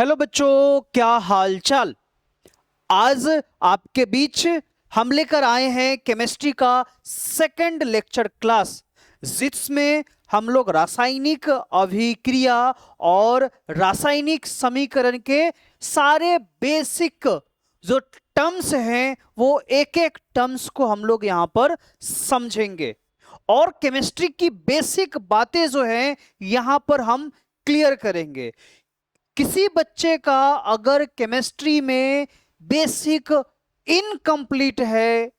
Hello बच्चों, क्या हाल चाल। आज आपके बीच हम लेकर आए हैं केमिस्ट्री का सेकंड लेक्चर क्लास, जिसमें हम लोग रासायनिक अभिक्रिया और रासायनिक समीकरण के सारे बेसिक जो टर्म्स हैं वो एक एक टर्म्स को हम लोग यहां पर समझेंगे और केमिस्ट्री की बेसिक बातें जो हैं यहां पर हम क्लियर करेंगे। किसी बच्चे का अगर केमिस्ट्री में बेसिक इनकम्प्लीट है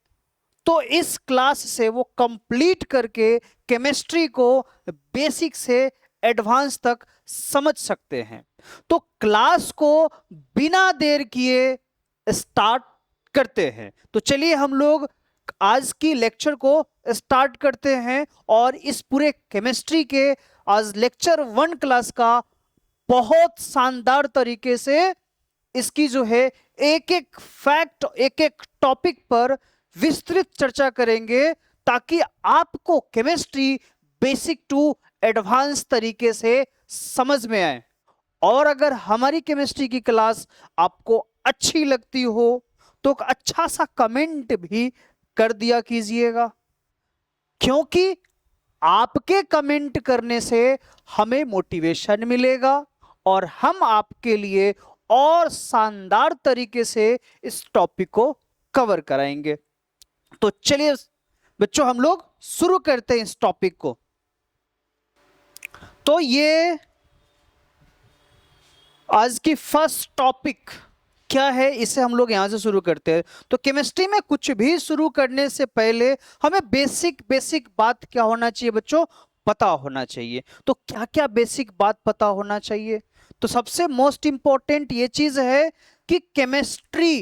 तो इस क्लास से वो कंप्लीट करके केमिस्ट्री को बेसिक से एडवांस तक समझ सकते हैं। तो क्लास को बिना देर किए स्टार्ट करते हैं। तो चलिए हम लोग आज की लेक्चर को स्टार्ट करते हैं और इस पूरे केमिस्ट्री के आज लेक्चर 1 क्लास का बहुत शानदार तरीके से इसकी जो है एक एक फैक्ट, एक एक टॉपिक पर विस्तृत चर्चा करेंगे ताकि आपको केमिस्ट्री बेसिक टू एडवांस तरीके से समझ में आए। और अगर हमारी केमिस्ट्री की क्लास आपको अच्छी लगती हो तो अच्छा सा कमेंट भी कर दिया कीजिएगा, क्योंकि आपके कमेंट करने से हमें मोटिवेशन मिलेगा और हम आपके लिए और शानदार तरीके से इस टॉपिक को कवर कराएंगे। तो चलिए बच्चों हम लोग शुरू करते हैं इस टॉपिक को। तो ये आज की फर्स्ट टॉपिक क्या है, इसे हम लोग यहां से शुरू करते हैं। तो केमिस्ट्री में कुछ भी शुरू करने से पहले हमें बेसिक बात क्या होना चाहिए बच्चों, पता होना चाहिए। तो क्या क्या बेसिक बात पता होना चाहिए? तो सबसे मोस्ट इंपॉर्टेंट ये चीज है कि केमिस्ट्री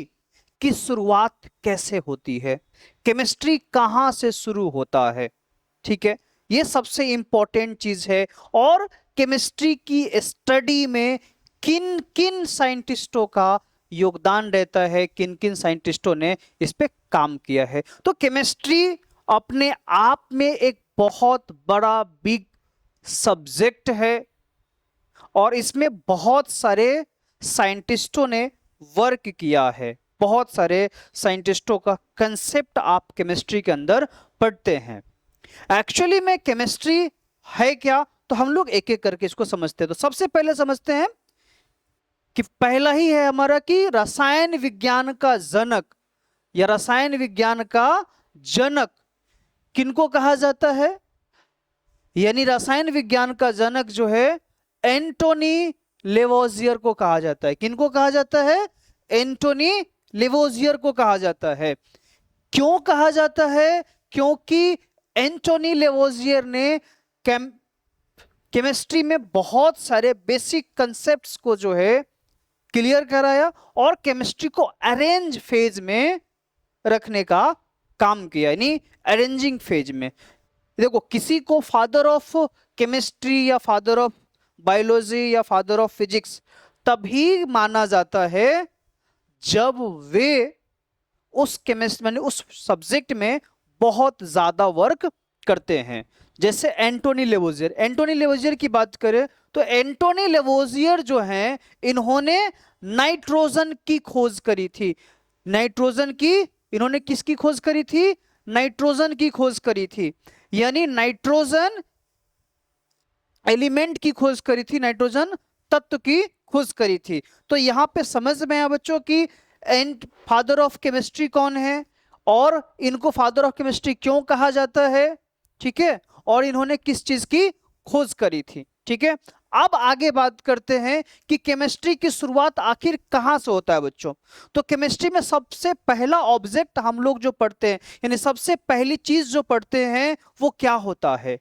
की शुरुआत कैसे होती है, केमिस्ट्री कहां से शुरू होता है। ठीक है, ये सबसे इंपॉर्टेंट चीज है। और केमिस्ट्री की स्टडी में किन किन साइंटिस्टों का योगदान रहता है, किन किन साइंटिस्टों ने इस पे काम किया है। तो केमिस्ट्री अपने आप में एक बहुत बड़ा बिग सब्जेक्ट है और इसमें बहुत सारे साइंटिस्टों ने वर्क किया है। बहुत सारे साइंटिस्टों का कंसेप्ट आप केमिस्ट्री के अंदर पढ़ते हैं। एक्चुअली में केमिस्ट्री है क्या, तो हम लोग एक एक करके इसको समझते हैं। तो सबसे पहले समझते हैं कि पहला ही है हमारा कि रसायन विज्ञान का जनक या रसायन विज्ञान का जनक किनको कहा जाता है। यानी रसायन विज्ञान का जनक जो है एंटोनी लेवोजियर को कहा जाता है। किनको कहा जाता है? एंटोनी लेवोजियर को कहा जाता है। क्यों कहा जाता है? क्योंकि एंटोनी लेवोजियर ने केमिस्ट्री में बहुत सारे बेसिक कंसेप्ट्स को जो है क्लियर कराया और केमिस्ट्री को अरेंज फेज में रखने का काम किया, यानी अरेंजिंग फेज में। देखो, किसी को फादर ऑफ केमिस्ट्री या फादर ऑफ बायोलॉजी या फादर ऑफ फिजिक्स तभी माना जाता है जब वे उस केमिस्ट्री यानी उस सब्जेक्ट में बहुत ज्यादा वर्क करते हैं। जैसे एंटोनी लेवोजियर, एंटोनी लेवोजियर की बात करें तो एंटोनी लेवोजियर जो हैं इन्होंने नाइट्रोजन की खोज करी थी। नाइट्रोजन की, इन्होंने किसकी खोज करी थी? नाइट्रोजन की खोज करी थी, यानी नाइट्रोजन एलिमेंट की खोज करी थी, नाइट्रोजन तत्व की खोज करी थी। तो यहां पे समझ में आया बच्चों की एंड फादर ऑफ केमिस्ट्री कौन है और इनको फादर ऑफ केमिस्ट्री क्यों कहा जाता है। ठीक है, और इन्होंने किस चीज की खोज करी थी। ठीक है, अब आगे बात करते हैं कि केमिस्ट्री की शुरुआत आखिर कहां से होता है बच्चों। तो केमिस्ट्री में सबसे पहला ऑब्जेक्ट हम लोग जो पढ़ते हैं, यानी सबसे पहली चीज जो पढ़ते हैं वो क्या होता है?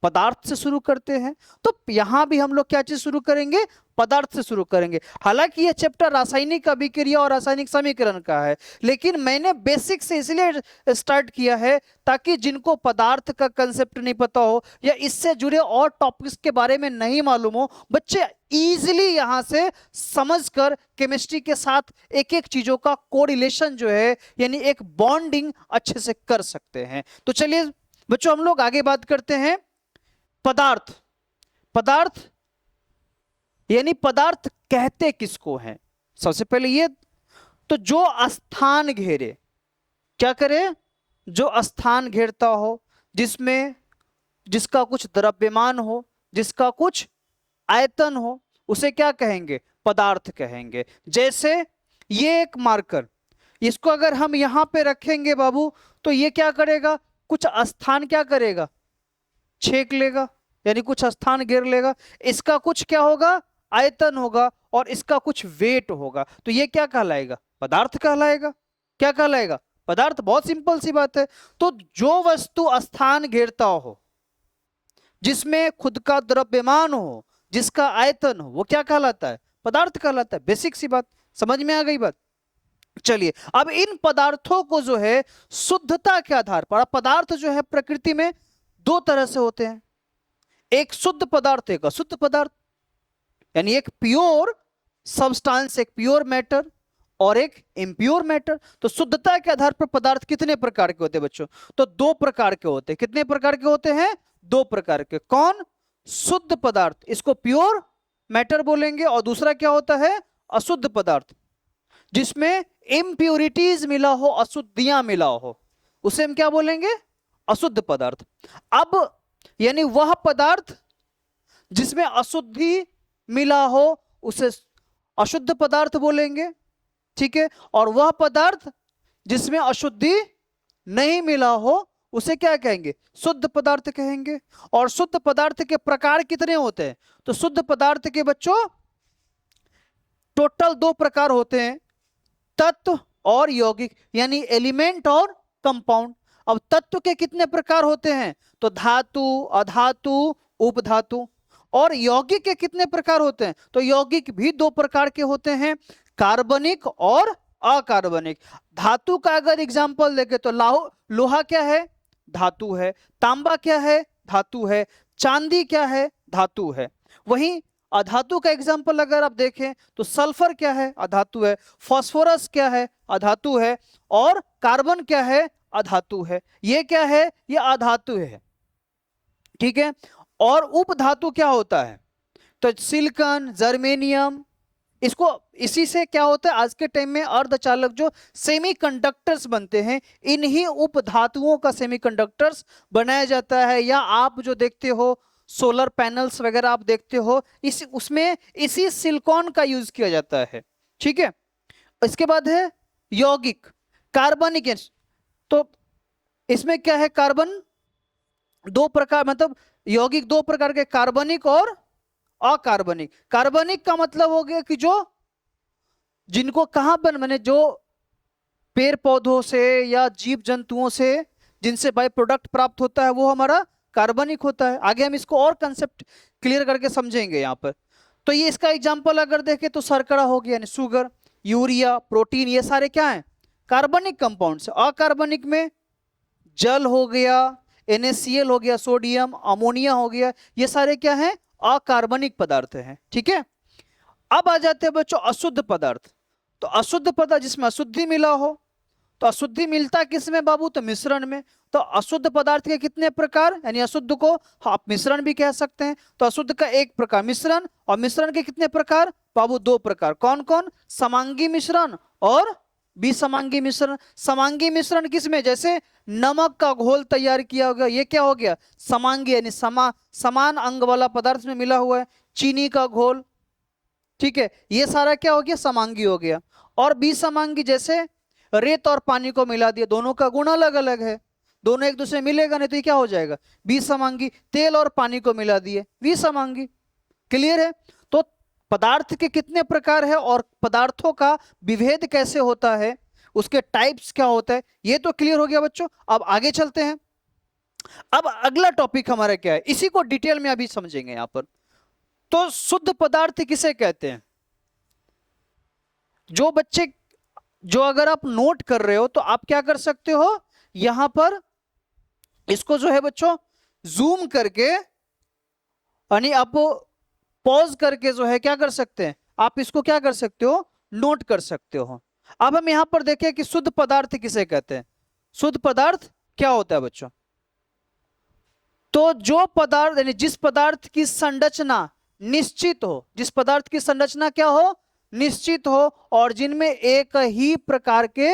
पदार्थ से शुरू करते हैं। तो यहां भी हम लोग क्या चीज शुरू करेंगे? पदार्थ से शुरू करेंगे। हालांकि यह चैप्टर रासायनिक अभिक्रिया और रासायनिक समीकरण का है, लेकिन मैंने बेसिक से इसलिए स्टार्ट किया है ताकि जिनको पदार्थ का कंसेप्ट नहीं पता हो या इससे जुड़े और टॉपिक्स के बारे में नहीं मालूम हो, बच्चे इजीली यहां से समझकर केमिस्ट्री के साथ एक एक चीजों का कोरिलेशन जो है, यानी एक बॉन्डिंग अच्छे से कर सकते हैं। तो चलिए बच्चों हम लोग आगे बात करते हैं। पदार्थ, पदार्थ यानी पदार्थ कहते किसको हैं? सबसे पहले ये, तो जो स्थान घेरे, क्या करे? जो स्थान घेरता हो, जिसमें जिसका कुछ द्रव्यमान हो, जिसका कुछ आयतन हो, उसे क्या कहेंगे? पदार्थ कहेंगे। जैसे ये एक मार्कर, इसको अगर हम यहां पे रखेंगे बाबू, तो ये क्या करेगा? कुछ स्थान क्या करेगा? छेक लेगा, यानी कुछ स्थान घेर लेगा। इसका कुछ क्या होगा? आयतन होगा, और इसका कुछ वेट होगा। तो ये क्या कहलाएगा? पदार्थ कहलाएगा। क्या कहलाएगा? पदार्थ। बहुत सिंपल सी बात है। तो जो वस्तु स्थान घेरता हो, जिसमें खुद का द्रव्यमान हो, जिसका आयतन हो, वो क्या कहलाता है? पदार्थ कहलाता है। बेसिक सी बात, समझ में आ गई बात? चलिए, अब इन पदार्थों को जो है शुद्धता के आधार पर, पदार्थ जो है प्रकृति में दो तरह से होते हैं, एक शुद्ध पदार्थ, एक अशुद्ध पदार्थ। यानी एक प्योर सब्सटेंस, एक प्योर मैटर, और एक इम्प्योर मैटर। तो शुद्धता के आधार पर पदार्थ कितने प्रकार के होते हैं बच्चों? तो दो प्रकार के होते हैं। कितने प्रकार के होते हैं? दो प्रकार के। कौन? शुद्ध पदार्थ, इसको प्योर मैटर बोलेंगे, और दूसरा क्या होता है? अशुद्ध पदार्थ, जिसमें इम्प्योरिटीज मिला हो, अशुद्धियां मिला हो, उसे हम क्या बोलेंगे? अशुद्ध पदार्थ। अब यानी वह पदार्थ जिसमें अशुद्धि मिला हो, उसे अशुद्ध पदार्थ बोलेंगे, ठीक है। और वह पदार्थ जिसमें अशुद्धि नहीं मिला हो, उसे क्या कहेंगे? शुद्ध पदार्थ कहेंगे। और शुद्ध पदार्थ के प्रकार कितने होते हैं? तो शुद्ध पदार्थ के बच्चों टोटल दो प्रकार होते हैं, तत्व और यौगिक, यानी एलिमेंट और कंपाउंड। अब तत्व के कितने प्रकार होते हैं? तो धातु, अधातु, उपधातु। और यौगिक के कितने प्रकार होते हैं? तो यौगिक भी दो प्रकार के होते हैं, कार्बनिक और अकार्बनिक। धातु का अगर एग्जांपल देखें तो लोहा क्या है? धातु है। तांबा क्या है? धातु है। चांदी क्या है? धातु है। वहीं अधातु का एग्जांपल अगर आप देखें तो सल्फर क्या है? अधातु है। फास्फोरस क्या है? अधातु है। और कार्बन क्या है? अधातु है। ये क्या है? ये अधातु है, ठीक है। और उपधातु क्या होता है? तो सिलिकॉन, जर्मेनियम, इसको इसी से क्या होता है? आज के टाइम में अर्धचालक जो सेमीकंडक्टर्स बनते हैं, इन्हीं उपधातुओं का सेमीकंडक्टर्स बनाया जाता है। या आप जो देखते हो सोलर पैनल्स वगैरह आप देखते हो, उसमें इसी सिलिकॉन का यूज किया जाता है, ठीक है। इसके बाद है यौगिक, कार्बनिक। तो इसमें क्या है? कार्बन दो प्रकार, मतलब यौगिक दो प्रकार के, कार्बनिक और अकार्बनिक। कार्बनिक का मतलब हो गया कि जो जिनको कहां पर, मैंने जो पेड़ पौधों से या जीव जंतुओं से जिनसे बाय प्रोडक्ट प्राप्त होता है, वो हमारा कार्बनिक होता है। आगे हम इसको और कंसेप्ट क्लियर करके समझेंगे यहां पर। तो ये इसका एग्जांपल अगर देखें तो शर्करा हो गया, यानी शुगर, यूरिया, प्रोटीन, ये सारे क्या हैं? कार्बनिक कंपाउंड्स। अकार्बनिक में जल हो गया, NaCl हो गया, सोडियम, अमोनिया हो गया, ये सारे क्या हैं? अकार्बनिक पदार्थ हैं, ठीक है। अब आ जाते हैं बच्चों अशुद्ध पदार्थ। तो अशुद्ध पदार्थ जिसमें अशुद्धि मिला हो। तो अशुद्धि मिलता किसमें बाबू? तो मिश्रण में। तो अशुद्ध पदार्थ के कितने प्रकार? यानी अशुद्ध को आप मिश्रण भी कह सकते हैं। तो अशुद्ध का एक प्रकार मिश्रण, और मिश्रण के कितने प्रकार बाबू? दो प्रकार। कौन कौन? समांगी मिश्रण और विसमांगी मिश्रण। समांगी मिश्रण किसमें? जैसे नमक का घोल तैयार किया होगा, ये क्या हो गया? समांगी, यानी समान अंग वाला पदार्थ में मिला हुआ है। चीनी का घोल, ठीक है, ये सारा क्या हो गया? समांगी हो गया। और विसमांगी, जैसे रेत और पानी को मिला दिया, दोनों का गुण अलग अलग है, दोनों एक दूसरे मिलेगा नहीं, तो ये क्या हो जाएगा? विसमांगी। तेल और पानी को मिला दिए, विसमांगी। क्लियर है? तो पदार्थ के कितने प्रकार है और पदार्थों का विभेद कैसे होता है, उसके टाइप्स क्या होता है, ये तो क्लियर हो गया बच्चों। अब आगे चलते हैं। अब अगला टॉपिक हमारा क्या है, इसी को डिटेल में अभी समझेंगे यहां पर। तो शुद्ध पदार्थ किसे कहते हैं? जो बच्चे, जो अगर आप नोट कर रहे हो तो आप क्या कर सकते हो, यहां पर इसको जो है बच्चों जूम करके, यानी आप पॉज करके जो है क्या कर सकते हैं, आप इसको क्या कर सकते हो? नोट कर सकते हो। अब हम यहां पर देखें कि शुद्ध पदार्थ किसे कहते हैं। शुद्ध पदार्थ क्या होता है बच्चों? तो जो पदार्थ, यानी जिस पदार्थ की संरचना, निश्चित हो, जिस पदार्थ की संरचना क्या हो, निश्चित हो, और जिनमें एक ही प्रकार के,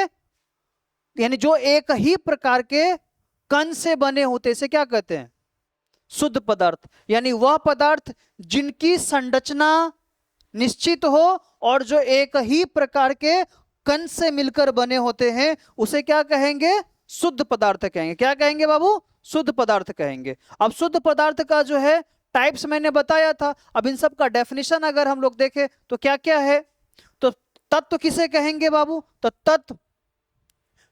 यानी जो एक ही प्रकार के कण से बने होते, इसे क्या कहते हैं, शुद्ध पदार्थ। यानी वह पदार्थ जिनकी संरचना निश्चित हो और जो एक ही प्रकार के कण से मिलकर बने होते हैं, उसे क्या कहेंगे, शुद्ध पदार्थ कहेंगे। क्या कहेंगे बाबू, शुद्ध पदार्थ कहेंगे। अब शुद्ध पदार्थ का जो है टाइप्स मैंने बताया था। अब इन सब का डेफिनेशन अगर हम लोग देखें तो क्या क्या है, तो तत्व किसे कहेंगे बाबू, तो तत्व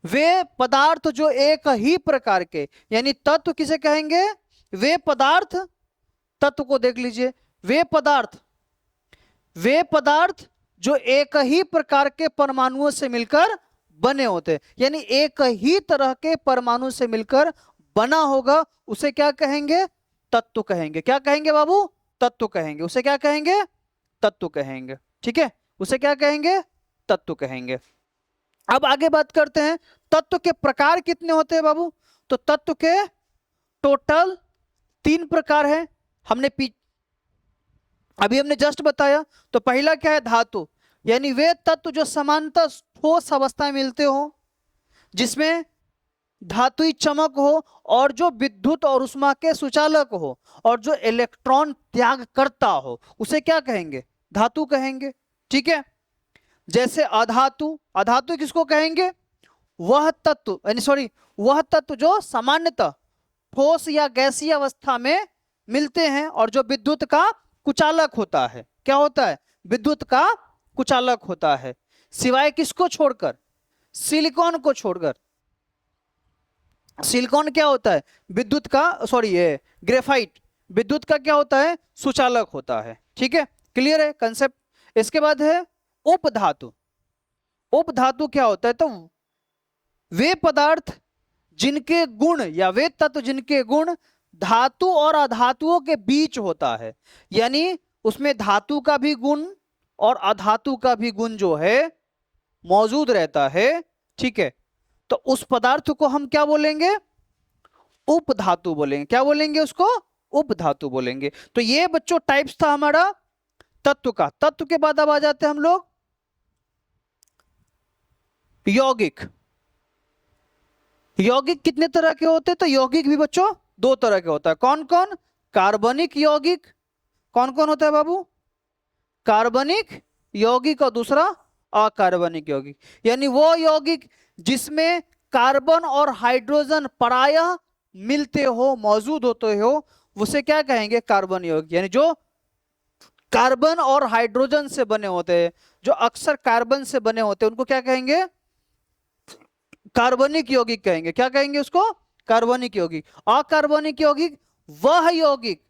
वे पदार्थ जो एक ही प्रकार के, यानी तत्व किसे कहेंगे, वे पदार्थ, तत्व को देख लीजिए, वे पदार्थ जो एक ही प्रकार के परमाणुओं से मिलकर बने होते हैं, यानी एक ही तरह के परमाणु से मिलकर बना होगा, उसे क्या कहेंगे, तत्व कहेंगे। क्या कहेंगे बाबू, तत्व कहेंगे। उसे क्या कहेंगे, तत्व कहेंगे। ठीक है, उसे क्या कहेंगे, तत्व कहेंगे। अब आगे बात करते हैं तत्व के प्रकार कितने होते हैं बाबू, तो तत्व के टोटल 3 प्रकार है। अभी हमने जस्ट बताया। तो पहला क्या है, धातु, यानी वे तत्व जो समानतः ठोस अवस्था में मिलते हो, जिसमें धातुई चमक हो और जो विद्युत और उष्मा के सुचालक हो और जो इलेक्ट्रॉन त्याग करता हो, उसे क्या कहेंगे, धातु कहेंगे। ठीक है, जैसे अधातु, अधातु किसको कहेंगे, वह तत्व, यानी सॉरी, वह तत्व जो सामान्यतः ठोस या गैसीय अवस्था में मिलते हैं और जो विद्युत का कुचालक होता है। क्या होता है, विद्युत का कुचालक होता है, सिवाय किसको छोड़कर, सिलिकॉन को छोड़कर। सिलिकॉन क्या होता है, विद्युत का, सॉरी ये ग्रेफाइट विद्युत का क्या होता है, सुचालक होता है। ठीक है, क्लियर है कंसेप्ट। इसके बाद है उपधातु। उपधातु क्या होता है, तो वे पदार्थ जिनके गुण या वे तत्व जिनके गुण धातु और अधातुओं के बीच होता है, यानी उसमें धातु का भी गुण और अधातु का भी गुण जो है मौजूद रहता है। ठीक है, तो उस पदार्थ को हम क्या बोलेंगे, उपधातु बोलेंगे। क्या बोलेंगे उसको, उपधातु बोलेंगे। तो ये बच्चों टाइप्स था हमारा तत्व का। तत्व के बाद अब आ जाते हैं हम लोग यौगिक। यौगिक कितने तरह के होते हैं, तो यौगिक भी बच्चों 2 तरह के होता है। कौन कौन, कार्बनिक यौगिक, कौन कौन होता है बाबू, कार्बनिक यौगिक, और दूसरा अकार्बनिक यौगिक। यानी वो यौगिक जिसमें कार्बन और हाइड्रोजन प्रायः मिलते हो, मौजूद होते हो, उसे क्या कहेंगे, कार्बन यौगिक। यानी जो कार्बन और हाइड्रोजन से बने होते हैं, जो अक्सर कार्बन से बने होते हैं, उनको क्या कहेंगे, कार्बनिक यौगिक कहेंगे। क्या कहेंगे उसको, कार्बनिक यौगिक। अकार्बनिक यौगिक वह यौगिक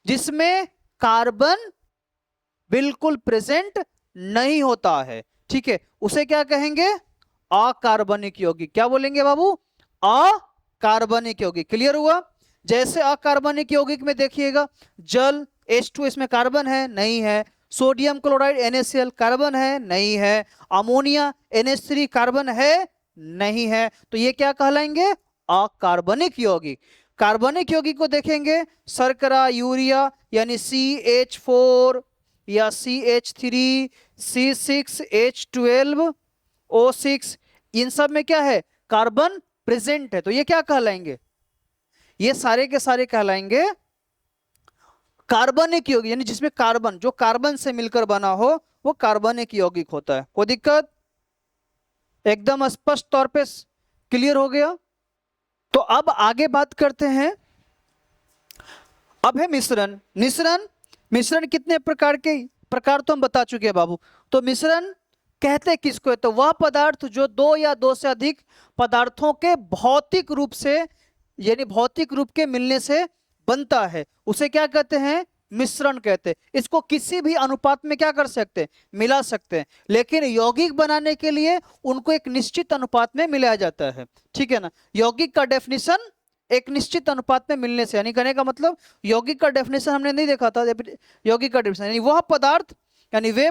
जिसमें कार्बन बिल्कुल प्रेजेंट नहीं होता है। ठीक है, उसे क्या कहेंगे, अकार्बनिक यौगिक। क्या बोलेंगे बाबू, अकार्बनिक यौगिक। क्लियर हुआ। जैसे अकार्बनिक यौगिक में देखिएगा, जल H2 इसमें कार्बन है, नहीं है। सोडियम क्लोराइड NaCl कार्बन है, नहीं है। अमोनिया NH3 कार्बन है, नहीं है। तो ये क्या कहलाएंगे, अकार्बनिक यौगिक। कार्बनिक यौगिक को देखेंगे, शर्करा, यूरिया यानी CH4 या CH3, C6H12O6, इन सब में क्या है, कार्बन प्रेजेंट है। तो ये क्या कहलाएंगे, ये सारे के सारे कहलाएंगे कार्बनिक यौगिक। यानी जिसमें कार्बन, जो कार्बन से मिलकर बना हो, वो कार्बनिक यौगिक होता है। कोई दिक्कत, एकदम स्पष्ट तौर पे क्लियर हो गया। तो अब आगे बात करते हैं, अब है मिश्रण। मिश्रण कितने प्रकार के, प्रकार तो हम बता चुके हैं बाबू। तो मिश्रण कहते किसको है, तो वह पदार्थ जो 2 या 2 से अधिक पदार्थों के भौतिक रूप से, यानी भौतिक रूप के मिलने से बनता है, उसे क्या कहते हैं, मिश्रण कहते हैं। इसको किसी भी अनुपात में क्या कर सकते हैं, मिला सकते हैं, लेकिन यौगिक बनाने के लिए उनको एक निश्चित अनुपात में मिलाया जाता है। ठीक है ना। यौगिक का डेफिनेशन एक निश्चित अनुपात में मिलने से, यानी कहने का मतलब यौगिक का डेफिनेशन हमने नहीं देखा था। यौगिक का डेफिनेशन यानी वह पदार्थ, यानी वे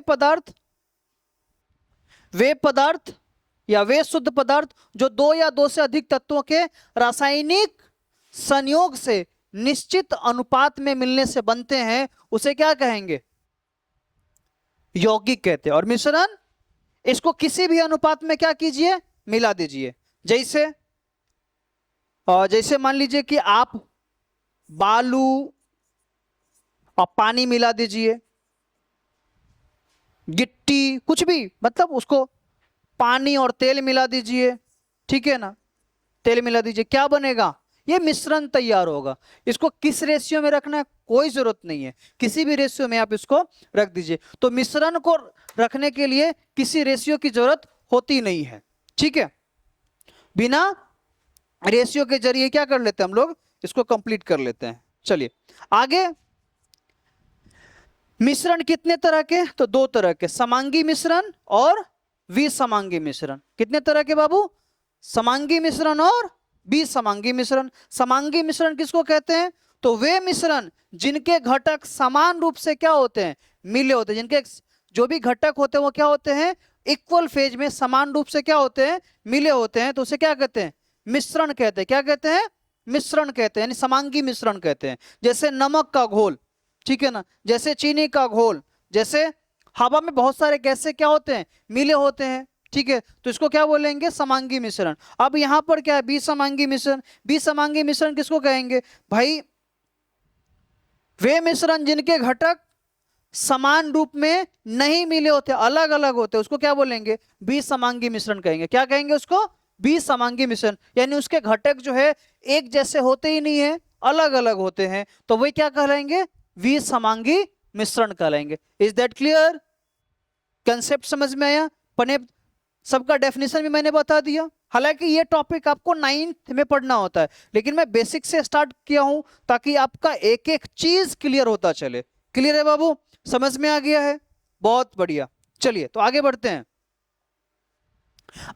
पदार्थ या वे शुद्ध पदार्थ जो 2 या 2 से अधिक तत्वों के रासायनिक संयोग से निश्चित अनुपात में मिलने से बनते हैं उसे क्या कहेंगे? यौगिक कहते हैं। और मिश्रण, इसको किसी भी अनुपात में क्या कीजिए? मिला दीजिए। जैसे जैसे मान लीजिए कि आप बालू और पानी मिला दीजिए, गिट्टी, कुछ भी, मतलब उसको पानी और तेल मिला दीजिए, ठीक है ना, तेल मिला दीजिए, क्या बनेगा? ये मिश्रण तैयार होगा। इसको किस रेशियो में रखना है कोई जरूरत नहीं है, किसी भी रेशियो में आप इसको रख दीजिए। तो मिश्रण को रखने के लिए किसी रेशियो की जरूरत होती नहीं है, ठीक है। बिना रेशियो के जरिए क्या कर लेते हैं हम लोग? इसको कंप्लीट कर लेते हैं। चलिए आगे। मिश्रण कितने तरह के? तो दो तरह के, समांगी मिश्रण और विसमांगी मिश्रण। कितने तरह के बाबू? समांगी मिश्रण और विसमांगी मिश्रण। समांगी मिश्रण किसको कहते हैं? तो वे मिश्रण जिनके घटक समान रूप से क्या होते हैं? मिले होते हैं। जिनके जो भी घटक होते हैं वो क्या होते हैं? इक्वल फेज में समान रूप से क्या होते हैं? मिले होते हैं। तो उसे क्या कहते हैं? मिश्रण कहते हैं। क्या कहते हैं? मिश्रण कहते हैं, यानी समांगी मिश्रण कहते हैं। जैसे नमक का घोल, ठीक है ना, जैसे चीनी का घोल, जैसे हवा में बहुत सारे गैसें क्या होते हैं? मिले होते हैं, ठीक है। तो इसको क्या बोलेंगे? समांगी मिश्रण। अब यहां पर क्या है? विसमांगी मिश्रण। विसमांगी मिश्रण किसको कहेंगे भाई? वे मिश्रण जिनके घटक समान रूप में नहीं मिले होते, अलग अलग होते, उसको क्या बोलेंगे? विसमांगी मिश्रण कहेंगे। क्या कहेंगे उसको? विसमांगी मिश्रण। यानी उसके घटक जो है एक जैसे होते ही नहीं है, अलग अलग होते हैं, तो वही क्या कहलाएंगे? विसमांगी मिश्रण कहलाएंगे। Is that clear? कंसेप्ट समझ में आया? पने सबका डेफिनेशन भी मैंने बता दिया। हालांकि ये टॉपिक आपको 9th में पढ़ना होता है, लेकिन मैं बेसिक से स्टार्ट किया हूं ताकि आपका एक एक चीज क्लियर होता चले। क्लियर है बाबू? समझ में आ गया है? बहुत बढ़िया। चलिए तो आगे बढ़ते हैं।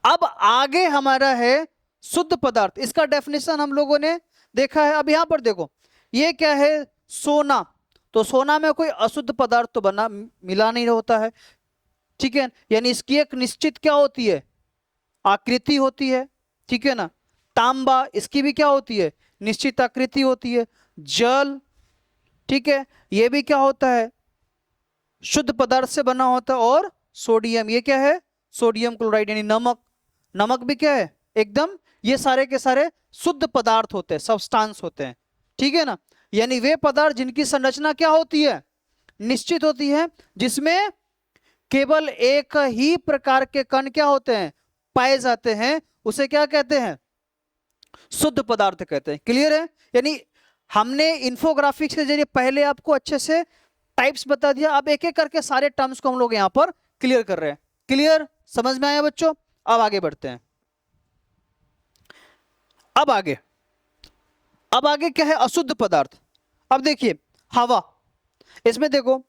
अब आगे हमारा है शुद्ध पदार्थ। इसका डेफिनेशन हम लोगों ने देखा है। अब यहां पर देखो, ये क्या है? सोना। तो सोना में कोई अशुद्ध पदार्थ तो बना मिला नहीं होता है, ठीक है, यानी इसकी एक निश्चित क्या होती है? आकृति होती है, ठीक है ना। तांबा, इसकी भी क्या होती है? निश्चित आकृति होती है। जल, ठीक है, ये भी क्या होता है? शुद्ध पदार्थ से बना होता है। और सोडियम, ये क्या है? सोडियम क्लोराइड यानी नमक। नमक भी क्या है? एकदम, ये सारे के सारे शुद्ध पदार्थ होते हैं, सब्सटेंस होते हैं, ठीक है ना। यानी वे पदार्थ जिनकी संरचना क्या होती है? निश्चित होती है, जिसमें केवल एक ही प्रकार के कण क्या होते हैं? पाए जाते हैं, उसे क्या कहते हैं? शुद्ध पदार्थ कहते हैं। क्लियर है? यानी हमने इंफोग्राफिक्स के जरिए पहले आपको अच्छे से टाइप्स बता दिया, अब एक एक करके सारे टर्म्स को हम लोग यहां पर क्लियर कर रहे हैं। क्लियर? समझ में आया बच्चों? अब आगे बढ़ते हैं। अब आगे क्या है? अशुद्ध पदार्थ। अब देखिए हवा, इसमें देखो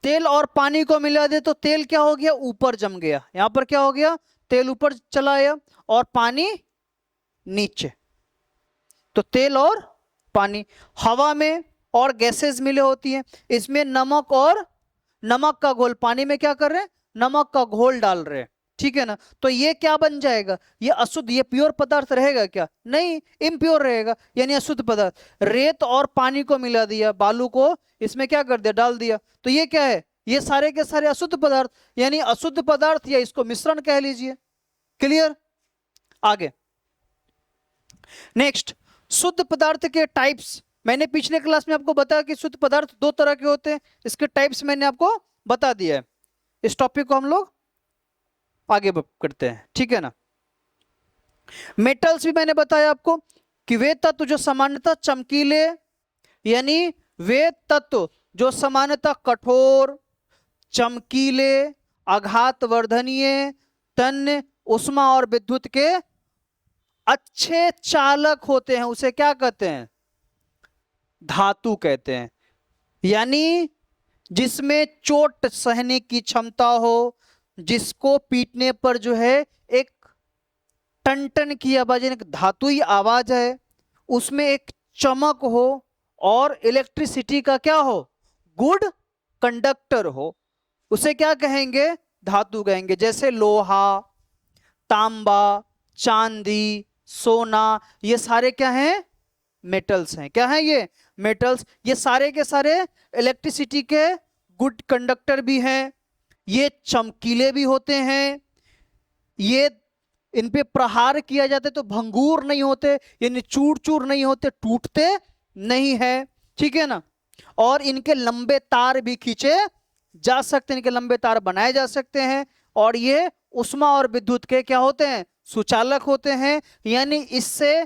तेल और पानी को मिला दे तो तेल क्या हो गया? ऊपर जम गया। यहां पर क्या हो गया? तेल ऊपर चला आया और पानी नीचे। तो तेल और पानी हवा में और गैसेस मिले होती हैं। इसमें नमक और नमक का घोल, पानी में क्या कर रहे हैं? नमक का घोल डाल रहे हैं, ठीक है ना। तो ये क्या बन जाएगा? ये अशुद्ध, ये प्योर पदार्थ रहेगा क्या? नहीं, इम्प्योर रहेगा, यानी अशुद्ध पदार्थ। रेत और पानी को मिला दिया, बालू को इसमें क्या कर दिया? डाल दिया, तो ये क्या है? ये सारे के सारे अशुद्ध पदार्थ, यानी अशुद्ध पदार्थ, या इसको मिश्रण कह लीजिए। क्लियर? आगे नेक्स्ट, शुद्ध पदार्थ के टाइप्स। मैंने पिछले क्लास में आपको बताया कि शुद्ध पदार्थ दो तरह के होते हैं, इसके टाइप्स मैंने आपको बता दिया है। इस टॉपिक को हम लोग आगे करते हैं, ठीक है ना। मेटल्स भी मैंने बताया आपको कि वे तत्व जो सामान्यतः चमकीले, यानी वे तत्व जो सामान्यतः कठोर, चमकीले, आघात वर्धनीय, तन्य, उष्मा और विद्युत के अच्छे चालक होते हैं, उसे क्या कहते हैं? धातु कहते हैं। यानी जिसमें चोट सहने की क्षमता हो, जिसको पीटने पर जो है एक टन टन की आवाज, एक धातुई आवाज है, उसमें एक चमक हो और इलेक्ट्रिसिटी का क्या हो? गुड कंडक्टर हो, उसे क्या कहेंगे? धातु कहेंगे। जैसे लोहा, तांबा, चांदी, सोना, ये सारे क्या हैं? मेटल्स हैं। क्या है ये? मेटल्स। ये सारे के सारे इलेक्ट्रिसिटी के गुड कंडक्टर भी हैं, ये चमकीले भी होते हैं, ये इन पे प्रहार किया जाता है तो भंगूर नहीं होते, यानी चूर चूर नहीं होते, टूटते नहीं है, ठीक है ना। और इनके लंबे तार भी खींचे जा सकते हैं, इनके लंबे तार बनाए जा सकते हैं। और ये उष्मा और विद्युत के क्या होते हैं? सुचालक होते हैं, यानी इससे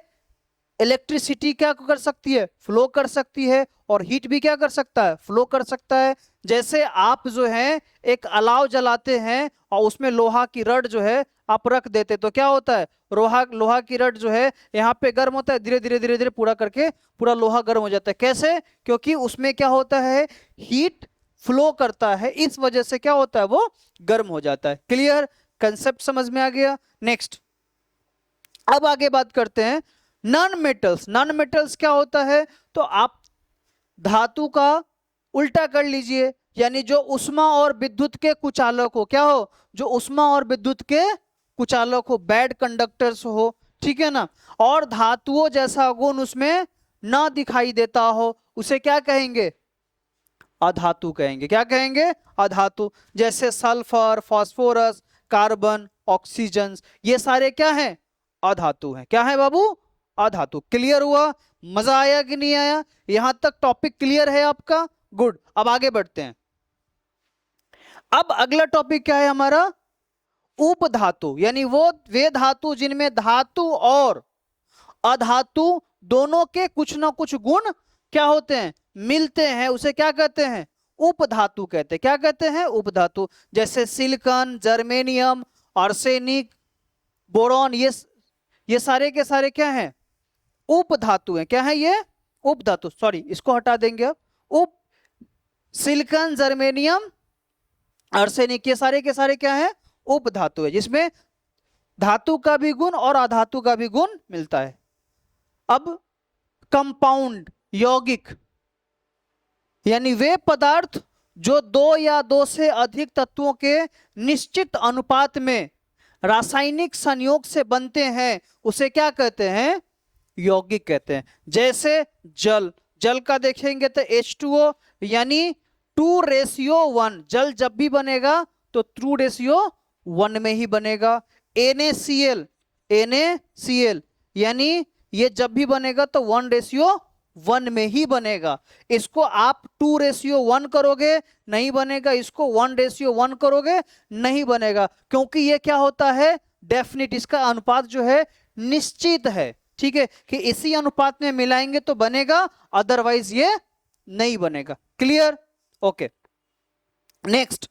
इलेक्ट्रिसिटी क्या कर सकती है? फ्लो कर सकती है। और हीट भी क्या कर सकता है? फ्लो कर सकता है। जैसे आप जो है एक अलाव जलाते हैं और उसमें लोहा की रड जो है आप रख देते तो क्या होता है? लोहा की रड जो है यहाँ पे गर्म होता है, धीरे धीरे धीरे धीरे पूरा करके पूरा लोहा गर्म हो जाता है। कैसे? क्योंकि उसमें क्या होता है? हीट फ्लो करता है, इस वजह से क्या होता है? वो गर्म हो जाता है। क्लियर? कंसेप्ट समझ में आ गया? नेक्स्ट, अब आगे बात करते हैं नॉन मेटल्स। नॉन मेटल्स क्या होता है? तो आप धातु का उल्टा कर लीजिए, यानी जो उष्मा और विद्युत के कुचालक हो, क्या हो? जो उष्मा और विद्युत के कुचालक हो, बैड कंडक्टर्स हो, ठीक है ना। और धातुओं जैसा गुण उसमें ना दिखाई देता हो, उसे क्या कहेंगे? अधातु कहेंगे। क्या कहेंगे? अधातु। जैसे सल्फर, फास्फोरस, कार्बन, ऑक्सीजन, ये सारे क्या हैं? अधातु हैं। क्या है बाबू? अधातु। क्लियर हुआ? मजा आया कि नहीं आया? यहां तक टॉपिक क्लियर है आपका? गुड। अब आगे बढ़ते हैं। अब अगला टॉपिक क्या है हमारा? उपधातु, यानी वे धातु जिनमें धातु और अधातु दोनों के कुछ ना कुछ गुण क्या होते हैं? मिलते हैं, उसे क्या कहते हैं? उपधातु कहते हैं। क्या कहते हैं? उपधातु। जैसे सिलिकॉन, जर्मेनियम, आर्सेनिक, बोरॉन, ये सारे के सारे क्या हैं? उपधातु हैं। क्या है ये? उपधातु। सॉरी, इसको हटा देंगे अब। उप सिलिकॉन, जर्मेनियम, आर्सेनिक, ये सारे के सारे क्या है? उपधातु है, जिसमें धातु का भी गुण और अधातु का भी गुण मिलता है। अब कंपाउंड, यौगिक, यानी वे पदार्थ जो दो या दो से अधिक तत्वों के निश्चित अनुपात में रासायनिक संयोग से बनते हैं, उसे क्या कहते हैं? यौगिक कहते हैं। जैसे जल का देखेंगे तो H2O, यानी 2:1। जल जब भी बनेगा तो 2:1 में ही बनेगा। NaCl, यानी ये जब भी बनेगा तो 1:1 में ही बनेगा। इसको आप 2:1 करोगे नहीं बनेगा, इसको 1:1 करोगे नहीं बनेगा, क्योंकि ये क्या होता है? डेफिनिट, इसका अनुपात जो है निश्चित है, ठीक है, कि इसी अनुपात में मिलाएंगे तो बनेगा, अदरवाइज ये नहीं बनेगा। क्लियर? ओके। नेक्स्ट,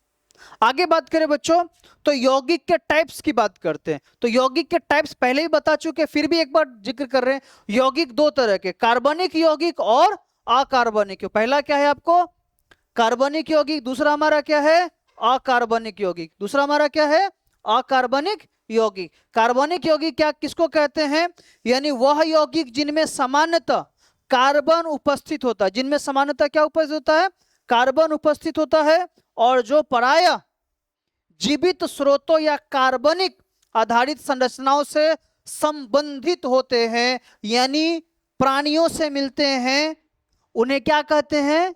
आगे बात करें बच्चों तो यौगिक के टाइप्स की बात करते हैं। तो यौगिक के टाइप्स पहले ही बता चुके, फिर भी एक बार जिक्र कर रहे हैं। यौगिक दो तरह के, कार्बनिक यौगिक और अकार्बनिक। पहला क्या है आपको? कार्बनिक यौगिक। दूसरा हमारा क्या है? अकार्बनिक यौगिक। दूसरा हमारा क्या है? अकार्बनिक यौगिक। कार्बनिक यौगिक क्या किसको कहते हैं? यानी वह यौगिक जिनमें सामान्यतः कार्बन उपस्थित होता है। जिनमें सामान्यतः क्या उपस्थित होता है? कार्बन उपस्थित होता है। और जो प्रायः जीवित स्रोतों या कार्बनिक आधारित संरचनाओं से संबंधित होते हैं, यानी प्राणियों से मिलते हैं, उन्हें क्या कहते हैं?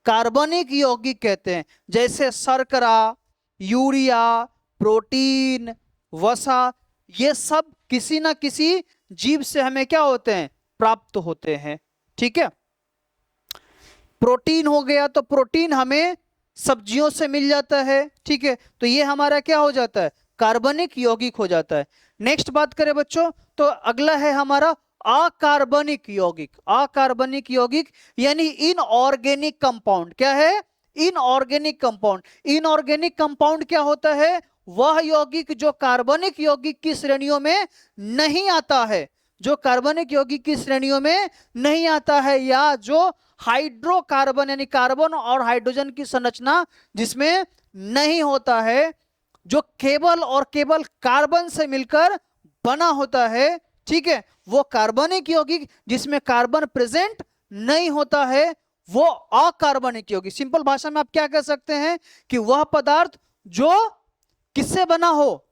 कार्बनिक यौगिक कहते हैं। जैसे शर्करा, यूरिया, प्रोटीन, वसा, ये सब किसी ना किसी जीव से हमें क्या होते हैं? प्राप्त होते हैं, ठीक है। प्रोटीन हो गया तो प्रोटीन हमें सब्जियों से मिल जाता है, ठीक है, तो ये हमारा क्या हो जाता है? कार्बनिक यौगिक हो जाता है। नेक्स्ट बात करें बच्चों तो अगला है हमारा अकार्बनिक यौगिक। अकार्बनिक यौगिक यानी इनऑर्गेनिक कंपाउंड। क्या है? Inorganic compound. इनऑर्गेनिक कंपाउंड क्या होता है? वह यौगिक जो कार्बनिक यौगिक की श्रेणियों में नहीं आता है, जो कार्बनिक यौगिक की श्रेणियों में नहीं आता है, या जो हाइड्रोकार्बन यानी कार्बन और हाइड्रोजन की संरचना जिसमें नहीं होता है, जो केवल और केवल कार्बन से मिलकर बना होता है, ठीक है, वो कार्बनिक यौगिक। जिसमें कार्बन प्रेजेंट नहीं होता है वो अकार्बनिक यौगिक। सिंपल भाषा में आप क्या कह सकते हैं कि वह पदार्थ जो किससे बना हो?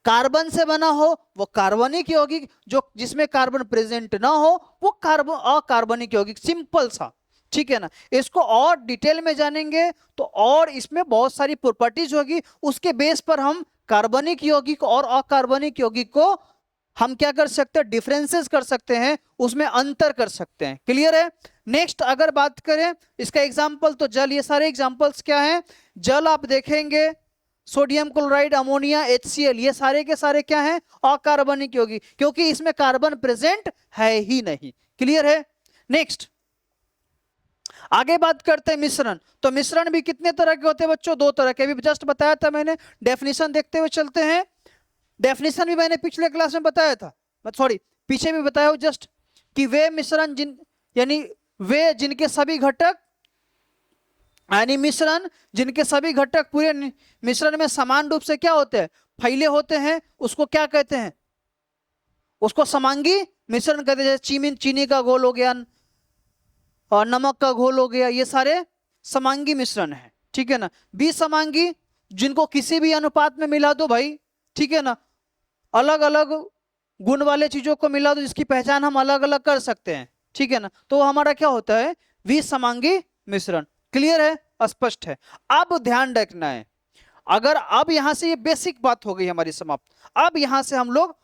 कार्बन से बना हो वो कार्बनिक यौगिक, जो जिसमें कार्बन प्रेजेंट ना हो वो कार्बन अकार्बनिक यौगिक। सिंपल सा, ठीक है ना। इसको और डिटेल में जानेंगे तो और इसमें बहुत सारी प्रॉपर्टीज होगी, उसके बेस पर हम कार्बनिक यौगिक और अकार्बनिक यौगिक को हम क्या कर सकते हैं, डिफरेंसेस कर सकते हैं, उसमें अंतर कर सकते हैं। क्लियर है। नेक्स्ट अगर बात करें इसका एग्जाम्पल, तो जल, ये सारे एग्जाम्पल्स क्या हैं, जल आप देखेंगे सोडियम क्लोराइड, अमोनिया, HCl, ये सारे के सारे क्या हैं, अकार्बनिक यौगिक, क्योंकि इसमें कार्बन प्रेजेंट है ही नहीं। क्लियर है। नेक्स्ट आगे बात करते हैं मिश्रण। तो मिश्रण भी कितने तरह के होते हैं बच्चों, 2 तरह के, अभी जस्ट बताया था मैंने। डेफिनेशन देखते हुए चलते हैं। डेफिनेशन भी मैंने पिछले क्लास में बताया था, सॉरी पीछे भी बताया हूं जस्ट, कि वे मिश्रण यानी वे जिनके सभी घटक, यानी मिश्रण जिनके सभी घटक पूरे मिश्रण में समान रूप से क्या होते हैं, फैले होते हैं, उसको क्या कहते हैं, उसको समांगी मिश्रण कहते हैं। जैसे चीनी का घोल हो गया और नमक का घोल हो गया, ये सारे समांगी मिश्रण है, ठीक है ना। विसमांगी जिनको किसी भी अनुपात में मिला दो भाई, ठीक है ना, अलग अलग गुण वाले चीजों को मिला दो जिसकी पहचान हम अलग अलग कर सकते हैं, ठीक है ना, तो हमारा क्या होता है, विसमांगी मिश्रण। क्लियर है, स्पष्ट है। अब ध्यान रखना है, अगर अब यहां से ये बेसिक बात हो गई हमारी समाप्त, अब यहां से हम लोग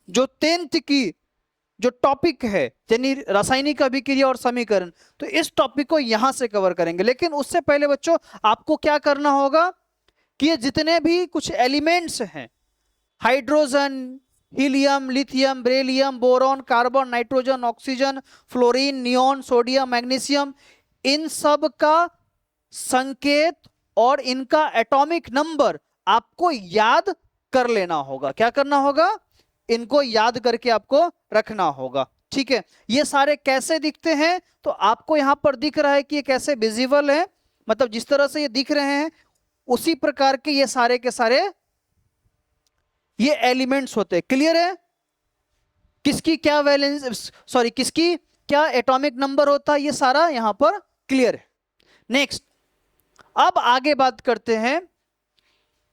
जो 10th की जो टॉपिक है यानी रासायनिक अभिक्रिया और समीकरण, तो इस टॉपिक को यहां से कवर करेंगे। लेकिन उससे पहले बच्चों आपको क्या करना होगा कि ये जितने भी कुछ एलिमेंट्स हैं, hydrogen, helium, lithium, beryllium, boron, carbon, nitrogen, oxygen, fluorine, neon, sodium, magnesium, इन सब का संकेत और इनका एटॉमिक नंबर आपको याद कर लेना होगा। क्या करना होगा, इनको याद करके आपको रखना होगा, ठीक है। ये सारे कैसे दिखते हैं, तो आपको यहां पर दिख रहा है कि ये कैसे विजिबल है, मतलब जिस तरह से ये दिख रहे हैं उसी प्रकार के ये सारे के सारे ये एलिमेंट्स होते हैं। क्लियर है। किसकी क्या वैलेंस, सॉरी किसकी क्या एटॉमिक नंबर होता है, ये सारा यहां पर क्लियर है। नेक्स्ट अब आगे बात करते हैं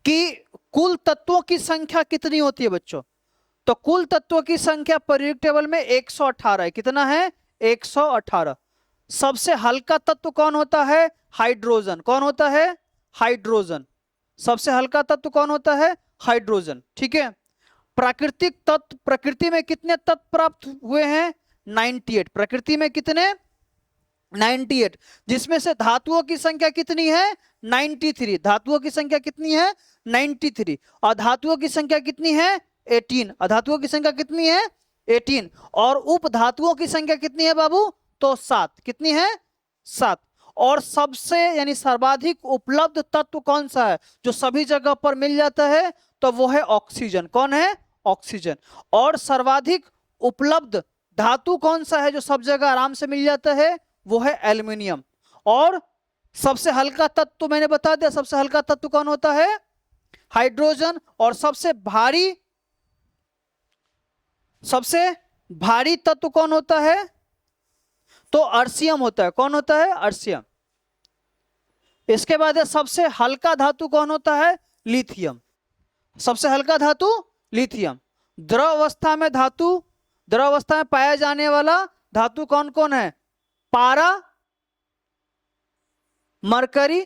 कि कुल तत्वों की संख्या कितनी होती है बच्चों। तो कुल तत्वों की संख्या पीरियोडिक टेबल में 118 है। कितना है, 118। सबसे हल्का तत्व कौन होता है, हाइड्रोजन। कौन होता है, हाइड्रोजन। सबसे हल्का तत्व कौन होता है, हाइड्रोजन, ठीक है। प्राकृतिक तत्व, प्रकृति में कितने तत्व प्राप्त हुए हैं, 98। प्रकृति में कितने, 98, जिसमें से धातुओं की संख्या कितनी है, 93। धातुओं की संख्या कितनी है, 93। अधातुओं की संख्या कितनी है, 18। अधातुओं की संख्या कितनी है, 18। और उपधातुओं की संख्या कितनी है बाबू, तो 7। कितनी है, 7। और सबसे यानी सर्वाधिक उपलब्ध तत्व कौन सा है, जो सभी जगह पर मिल जाता है, तो वो है ऑक्सीजन। कौन है, ऑक्सीजन। और सर्वाधिक उपलब्ध धातु कौन सा है, जो सब जगह आराम से मिल जाता है, वो है एल्युमिनियम। और सबसे हल्का तत्व तो मैंने बता दिया, सबसे हल्का तत्व कौन होता है, हाइड्रोजन। और सबसे भारी तत्व कौन होता है, तो अर्सियम होता है। कौन होता है, अर्सियम। इसके बाद सबसे हल्का धातु कौन होता है, लिथियम। सबसे हल्का धातु लिथियम। द्रव अवस्था में धातु, द्रव अवस्था में पाया जाने वाला धातु कौन कौन है, पारा, मरकरी,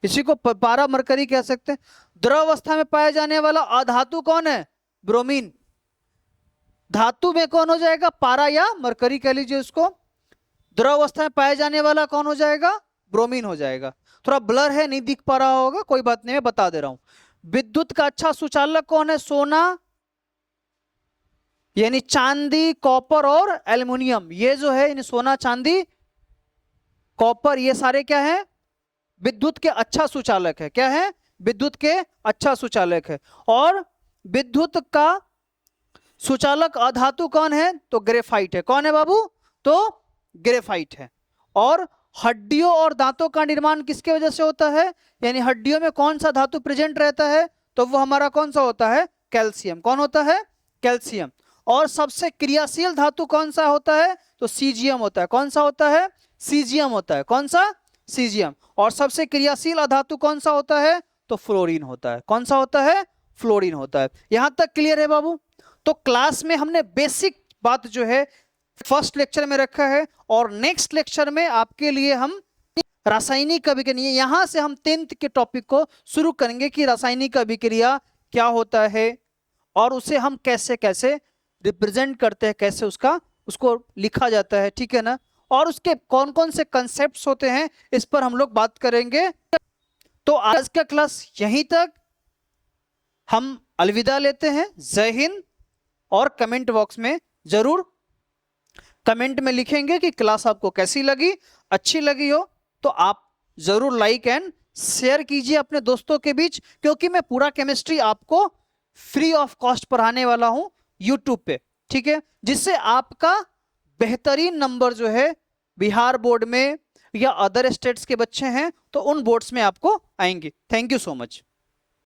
इसी को पारा मरकरी कह सकते हैं। द्रव अवस्था में पाया जाने वाला अधातु कौन है, ब्रोमीन। धातु में कौन हो जाएगा, पारा या मरकरी कह लीजिए उसको। द्रव अवस्था में पाया जाने वाला कौन हो जाएगा, ब्रोमीन हो जाएगा। थोड़ा ब्लर है, नहीं दिख पा रहा होगा, कोई बात नहीं, मैं बता दे रहा हूं। विद्युत का अच्छा सुचालक कौन है, सोना यानी चांदी, कॉपर और एल्युमिनियम। ये जो है यानी सोना, चांदी, कॉपर, ये सारे क्या है, विद्युत के अच्छा सुचालक है। क्या है, विद्युत के अच्छा सुचालक है। और विद्युत का सुचालक अधातु कौन है, तो ग्रेफाइट है। कौन है बाबू, तो ग्रेफाइट है। और हड्डियों और दांतों का निर्माण किसके वजह से होता है, यानी हड्डियों में कौन सा धातु प्रेजेंट रहता है, तो वो हमारा कौन सा होता है, कैल्शियम। कौन होता है, कैल्शियम। और सबसे क्रियाशील धातु कौन सा होता है, तो सीजियम होता है। कौन सा होता है, सीजियम होता है। कौन सा, सीजियम। और सबसे क्रियाशील अधातु कौन सा होता है, तो फ्लोरीन होता है। कौन सा होता है, फ्लोरीन होता है। यहां तक क्लियर है बाबू? तो क्लास में हमने बेसिक बात जो है फर्स्ट लेक्चर में रखा है, और नेक्स्ट लेक्चर में आपके लिए हम रासायनिक अभिक्रिया, यहां से हम 10th के टॉपिक को शुरू करेंगे कि रासायनिक अभिक्रिया क्या होता है और उसे हम कैसे कैसे रिप्रेजेंट करते हैं, कैसे उसको लिखा जाता है, ठीक है ना, और उसके कौन कौन से कंसेप्ट्स होते हैं, इस पर हम लोग बात करेंगे। तो आज का क्लास यहीं तक, हम अलविदा लेते हैं। जय हिंद। और कमेंट बॉक्स में जरूर कमेंट में लिखेंगे कि क्लास आपको कैसी लगी। अच्छी लगी हो तो आप जरूर लाइक एंड शेयर कीजिए अपने दोस्तों के बीच, क्योंकि मैं पूरा केमिस्ट्री आपको फ्री ऑफ कॉस्ट पढ़ाने वाला हूं यूट्यूब पे, ठीक है, जिससे आपका बेहतरीन नंबर जो है बिहार बोर्ड में या अदर स्टेट्स के बच्चे हैं तो उन बोर्ड्स में आपको आएंगे। Thank you so much.